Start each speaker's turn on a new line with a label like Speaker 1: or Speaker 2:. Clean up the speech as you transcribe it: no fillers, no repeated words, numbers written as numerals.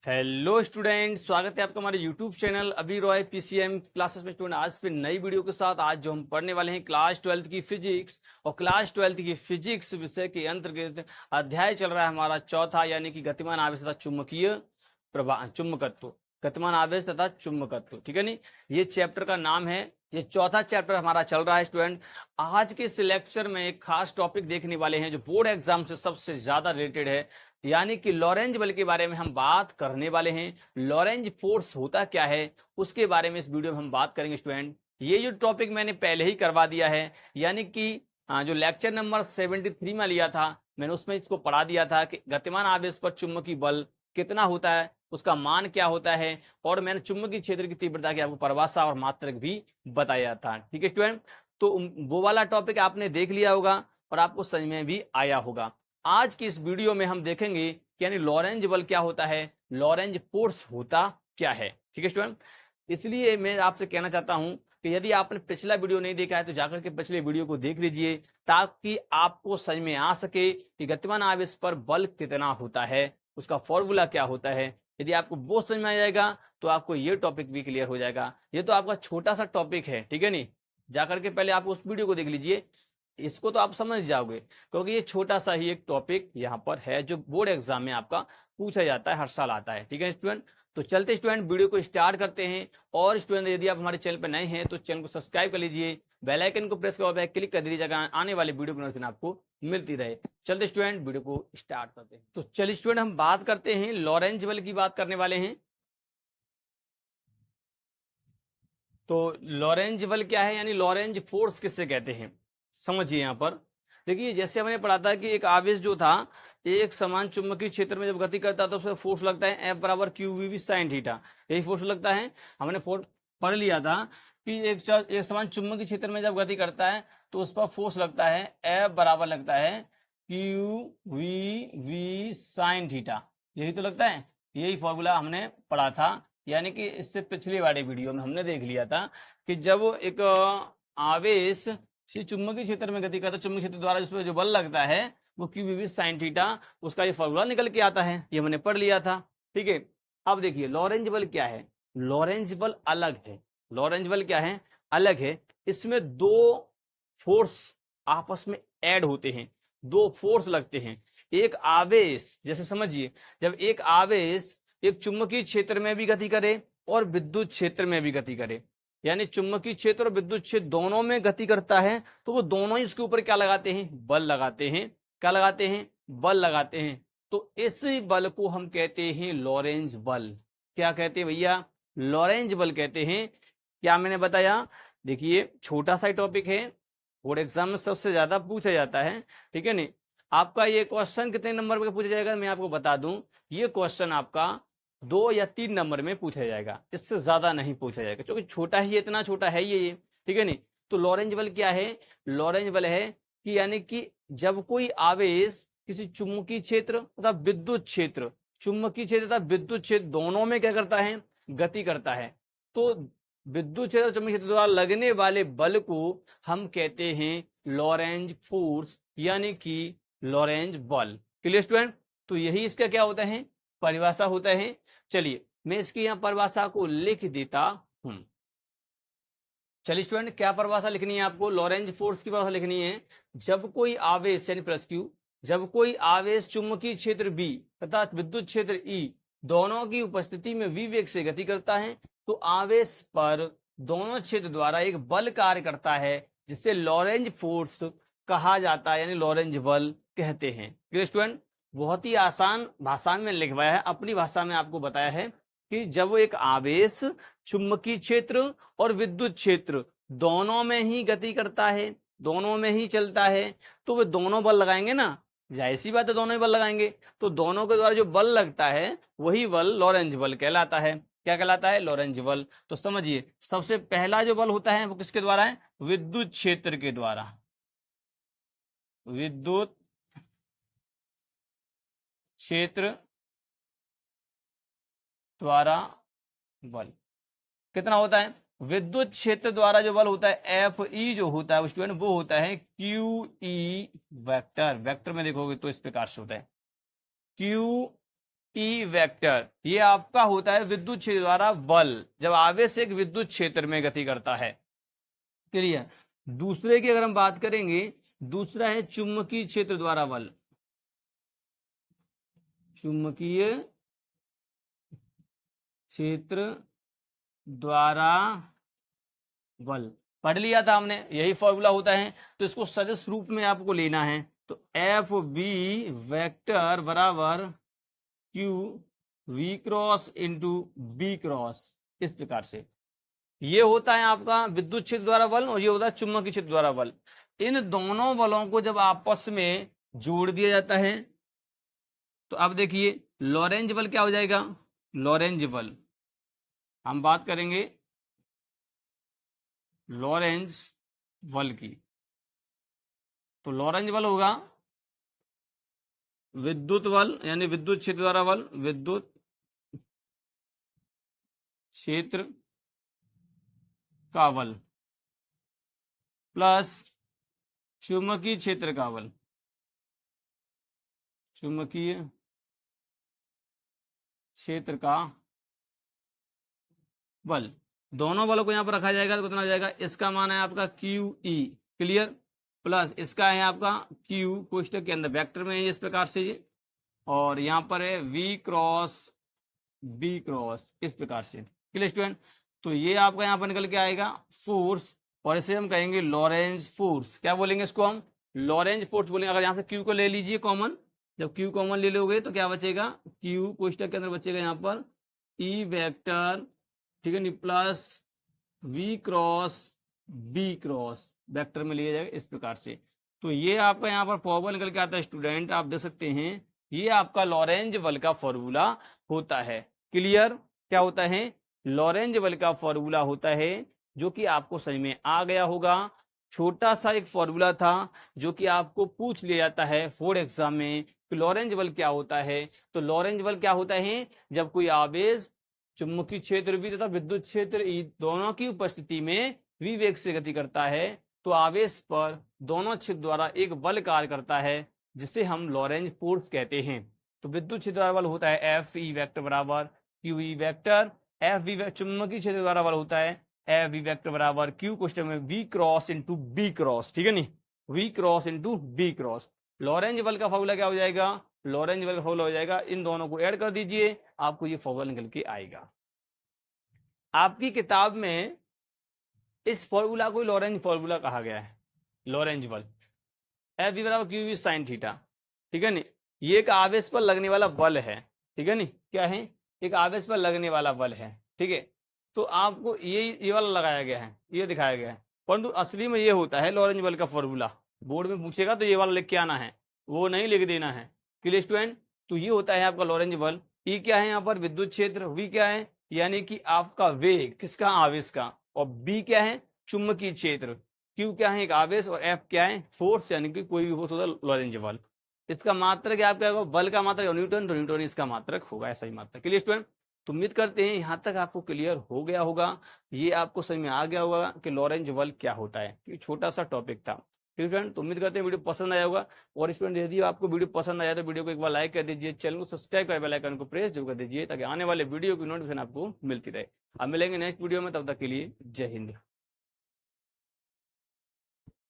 Speaker 1: Hello student, स्वागत है आपका हमारे यूट्यूब चैनल अभी रॉय पीसीएम क्लासेस में। स्टूडेंट आज फिर नई वीडियो के साथ आज जो हम पढ़ने वाले हैं क्लास 12th की फिजिक्स। और क्लास 12th की फिजिक्स विषय के अंतर्गत अध्याय चल रहा है हमारा चौथा, यानी कि गतिमान आवेश तथा चुंबकीय प्रवाह, चुंबकत्व। गतिमान आवेश तथा चुंबकत्व, ठीक है नहीं, ये चैप्टर का नाम है। ये चौथा चैप्टर हमारा चल रहा है स्टूडेंट। आज के इस लेक्चर में एक खास टॉपिक देखने वाले हैं जो बोर्ड एग्जाम से सबसे ज्यादा रिलेटेड है, यानी कि लॉरेंज बल के बारे में हम बात करने वाले हैं। लॉरेंज फोर्स होता क्या है उसके बारे में इस वीडियो में हम बात करेंगे स्टूडेंट। ये जो टॉपिक मैंने पहले ही करवा दिया है, यानी कि जो लेक्चर नंबर 73 में लिया था मैंने, उसमें इसको पढ़ा दिया था कि गतिमान आवेश पर चुंबकीय बल कितना होता है, उसका मान क्या होता है, और मैंने चुंबकीय क्षेत्र की तीव्रता की आपको परिभाषा और मात्रक भी बताया था। ठीक है स्टूडेंट, तो वो वाला टॉपिक आपने देख लिया होगा और आपको समझ में भी आया होगा। आज की इस वीडियो में हम देखेंगे कि यानी लॉरेंज बल क्या होता है, लॉरेंज फोर्स होता क्या है। ठीक है स्टूडेंट, इसलिए मैं आपसे कहना चाहता हूं कि यदि आपने पिछला वीडियो नहीं देखा है तो जाकर के पिछले वीडियो को देख लीजिए, ताकि आपको समझ में आ सके कि गतिमान आवेश पर बल कितना होता है, उसका फॉर्मूला क्या होता है। यदि आपको वो समझ में आ जाएगा तो आपको ये टॉपिक भी क्लियर हो जाएगा। ये तो आपका छोटा सा टॉपिक है, ठीक है नहीं, जाकर के पहले आप उस वीडियो को देख लीजिए, इसको तो आप समझ जाओगे, क्योंकि ये छोटा सा ही एक टॉपिक यहाँ पर है जो बोर्ड एग्जाम में आपका पूछा जाता है, हर साल आता है। ठीक है स्टूडेंट, तो चलते स्टूडेंट वीडियो को स्टार्ट करते हैं। और स्टूडेंट यदि आप हमारे चैनल पर नए हैं तो चैनल को सब्सक्राइब कर लीजिए, बेल आइकन को प्रेस कर क्लिक कर दीजिएगा, आने वाले वीडियो की नोटिफिकेशन आपको मिलती रहे। चलते स्टूडेंट वीडियो को स्टार्ट करते हैं। तो चलिए स्टूडेंट हम बात करते हैं, लॉरेंज बल की बात करने वाले हैं। तो लॉरेंज बल क्या है, यानी लॉरेंज फोर्स किससे कहते हैं, समझिए। यहाँ पर देखिए, जैसे हमने पढ़ा था कि एक आवेश जो था एक समान चुंबकीय क्षेत्र में जब गति करता है तो उसका फोर्स लगता है F बराबर QV sin थीटा, यही फोर्स लगता है। हमने फोर्स पढ़ लिया था कि एक समान चुंबकीय क्षेत्र में जब गति करता है तो उस पर फोर्स लगता है F बराबर लगता है QVV sin थीटा, यही तो लगता है। यही फॉर्मूला हमने पढ़ा था, यानी कि इससे पिछली वाले वीडियो में हमने देख लिया था कि जब एक आवेश किसी चुंबकीय क्षेत्र में गति करता है, चुंबकीय क्षेत्र द्वारा जिस पर जो बल लगता है वो QV sin थीटा, उसका ये फॉर्मूला निकल के आता है, ये हमने पढ़ लिया था। ठीक है, अब देखिए लॉरेंज बल क्या है। लॉरेंज बल अलग है। लॉरेंज बल क्या है, अलग है। इसमें दो फोर्स आपस में ऐड होते हैं, दो फोर्स लगते हैं। एक आवेश, जैसे समझिए, जब एक आवेश एक चुंबकीय क्षेत्र में भी गति करे और विद्युत क्षेत्र में भी गति करे, यानी चुंबकीय क्षेत्र और विद्युत क्षेत्र दोनों में गति करता है, तो वो दोनों ही उसके ऊपर क्या लगाते हैं, बल लगाते हैं। क्या लगाते हैं, बल लगाते हैं। तो इस बल को हम कहते हैं लॉरेंज बल। क्या कहते हैं भैया, लॉरेंज बल कहते हैं। क्या मैंने बताया, देखिए छोटा सा टॉपिक है, बोर्ड एग्जाम में सबसे ज्यादा पूछा जाता है। ठीक है नहीं, आपका ये क्वेश्चन कितने नंबर पे पूछा जाएगा मैं आपको बता दूं, ये क्वेश्चन आपका 2 या 3 नंबर में पूछा जाएगा, इससे ज्यादा नहीं पूछा जाएगा, क्योंकि छोटा ही, इतना छोटा है ये। ठीक है नहीं, तो लॉरेंज बल क्या है, लॉरेंज बल है कि यानी कि जब कोई आवेश किसी चुंबकीय क्षेत्र तथा विद्युत क्षेत्र, चुंबकीय क्षेत्र तथा विद्युत क्षेत्र दोनों में क्या करता है, गति करता है, तो विद्युत क्षेत्र चुंबकीय क्षेत्र द्वारा लगने वाले बल को हम कहते हैं लॉरेंज फोर्स, यानी कि लॉरेंज बल। क्लियर स्टूडेंट, तो यही इसका क्या होता है, परिभाषा होता है। चलिए मैं इसकी यहां परिभाषा को लिख देता हूं। चलिए स्टूडेंट, क्या परिभाषा लिखनी है आपको, लॉरेंज फोर्स की परिभाषा लिखनी है। जब कोई आवेश यानी प्लस क्यू, जब कोई आवेश चुंबकीय क्षेत्र बी तथा विद्युत क्षेत्र ई दोनों की उपस्थिति में v वेग से गति करता है, तो आवेश पर दोनों क्षेत्र द्वारा एक बल कार्य करता है, जिसे लॉरेंज फोर्स कहा जाता है, यानी लॉरेंज बल कहते हैं। क्लियर स्टूडेंट, बहुत ही आसान भाषा में लिखवाया है, अपनी भाषा में आपको बताया है कि जब एक आवेश चुंबकीय क्षेत्र और विद्युत क्षेत्र दोनों में ही गति करता है, दोनों में ही चलता है, तो वे दोनों बल लगाएंगे ना, जाहिर सी बात है दोनों ही बल लगाएंगे, तो दोनों के द्वारा जो बल लगता है वही बल लॉरेंज बल कहलाता है। क्या कहलाता है, लॉरेंज बल। तो समझिए, सबसे पहला जो बल होता है वो किसके द्वारा है, विद्युत क्षेत्र के द्वारा, विद्युत क्षेत्र द्वारा बल कितना होता है, विद्युत क्षेत्र द्वारा जो बल होता है एफ ई जो होता है स्टूडेंट, वो होता है क्यू ई वेक्टर। वेक्टर में देखोगे तो इस प्रकार से होता है क्यू ई वेक्टर, ये आपका होता है विद्युत क्षेत्र द्वारा बल, जब आवेश एक विद्युत क्षेत्र में गति करता है। क्लियर। दूसरे की अगर हम बात करेंगे, दूसरा है चुंबकीय क्षेत्र द्वारा बल। चुंबकीय क्षेत्र द्वारा बल पढ़ लिया था हमने, यही फॉर्मूला होता है। तो इसको सदिश रूप में आपको लेना है, तो एफ बी वेक्टर बराबर Q V cross into B cross, इस प्रकार से। ये होता है आपका विद्युत क्षेत्र द्वारा बल और ये होता है चुंबकीय क्षेत्र द्वारा बल। इन दोनों बलों को जब आपस में जोड़ दिया जाता है तो अब देखिए लॉरेंज बल क्या हो जाएगा। लॉरेंज बल हम बात करेंगे लॉरेंज बल की, तो लॉरेंज बल होगा विद्युत बल यानी विद्युत क्षेत्र द्वारा बल, विद्युत क्षेत्र का बल प्लस चुंबकीय क्षेत्र का बल, चुंबकीय क्षेत्र का बल। दोनों बलों को यहां पर रखा जाएगा तो कितना हो जाएगा, इसका मान है आपका क्यू ई, क्लियर, प्लस इसका है आपका क्यू कोष्टक के अंदर वेक्टर में है इस प्रकार से जी, और यहां पर है वी क्रॉस बी क्रॉस, इस प्रकार से। Clear student. तो ये आपका यहाँ पर निकल के आएगा फोर्स, और इसे हम कहेंगे लॉरेंज फोर्स। क्या बोलेंगे इसको हम, लॉरेंज फोर्स बोलेंगे। अगर यहाँ से क्यू को ले लीजिए कॉमन, जब क्यू कॉमन ले लोगे तो क्या बचेगा, क्यू कोष्टक के अंदर बचेगा यहाँ पर ई वेक्टर, ठीक है नी, plus V cross B cross, vector में लिया जाएगा इस प्रकार से। तो ये आपका यहाँ पर फॉर्मूला निकल के आता है स्टूडेंट, आप देख सकते हैं ये आपका लॉरेंज बल का फॉर्मूला होता है। क्लियर। क्या होता है, लॉरेंज बल का फॉर्मूला होता है, जो कि आपको समझ में आ गया होगा। छोटा सा एक फॉर्मूला था जो कि आपको पूछ लिया जाता है बोर्ड एग्जाम में कि लॉरेंज बल क्या होता है। तो लॉरेंज बल क्या होता है, जब कोई आवेश चुंबकीय क्षेत्र भी तथा विद्युत क्षेत्र दोनों की उपस्थिति में v वेग से गति करता है, तो आवेश पर दोनों क्षेत्र द्वारा एक बल कार्य करता है जिसे हम लॉरेंज फोर्स कहते हैं। तो विद्युत क्षेत्र द्वारा बल होता है एफ ई वेक्टर बराबर Q E vector, F V चुंबकीय क्षेत्र द्वारा बल होता है एफ वी वेक्टर बराबर क्यू क्वेश्चन में V cross into B cross, ठीक है नी, V cross into B cross. Lorentz बल का फॉर्मूला क्या हो जाएगा, लॉरेंज बल का फॉर्मूला हो जाएगा, इन दोनों को ऐड कर दीजिए आपको ये फॉर्मूला निकल के आएगा। आपकी किताब में इस फॉर्मूला को लॉरेंज फॉर्मूला कहा गया है, लॉरेंज बल एफ वी बराबर क्यू वी साइन थीटा, ठीक है नी। ये एक आवेश पर लगने वाला बल है, ठीक है नी, क्या है, एक आवेश पर लगने वाला बल है, ठीक है। तो आपको ये वाला लगाया गया है, ये दिखाया गया है, परंतु असली में ये होता है लॉरेंज बल का फॉर्मूला। बोर्ड में पूछेगा तो ये वाला लिख के आना है, वो नहीं लिख देना है। Clear student. तो ये होता है आपका लॉरेंज बल। ई क्या है यहाँ पर विद्युत क्षेत्र, वी क्या है यानी कि आपका वेग किसका, आवेश का, और बी क्या है चुंबकीय क्षेत्र, क्यू क्या है एक आवेश, और एफ क्या है फोर्स यानी कि कोई भी फोर्स होता है लॉरेंज बल। इसका मात्रक क्या आपका बल का मात्रक न्यूटन, तो न्यूटन इसका मात्रक होगा, ऐसा ही मात्रक। Clear student. तो उम्मीद करते हैं यहाँ तक आपको क्लियर हो गया होगा, ये आपको समझ में आ गया होगा कि लॉरेंज बल क्या होता है। ये छोटा सा टॉपिक था। ठीक फ्रेंड, तो उम्मीद करते हैं वीडियो पसंद आया होगा। और स्टूडेंट यदि आपको वीडियो पसंद आया तो वीडियो को एक बार लाइक कर दीजिए, चैनल को सब्सक्राइब कर बेल आइकन को प्रेस जरूर कर दीजिए ताकि आने वाले वीडियो की नोटिफिकेशन आपको मिलती रहे। अब मिलेंगे नेक्स्ट वीडियो में, तब तक के लिए जय हिंद।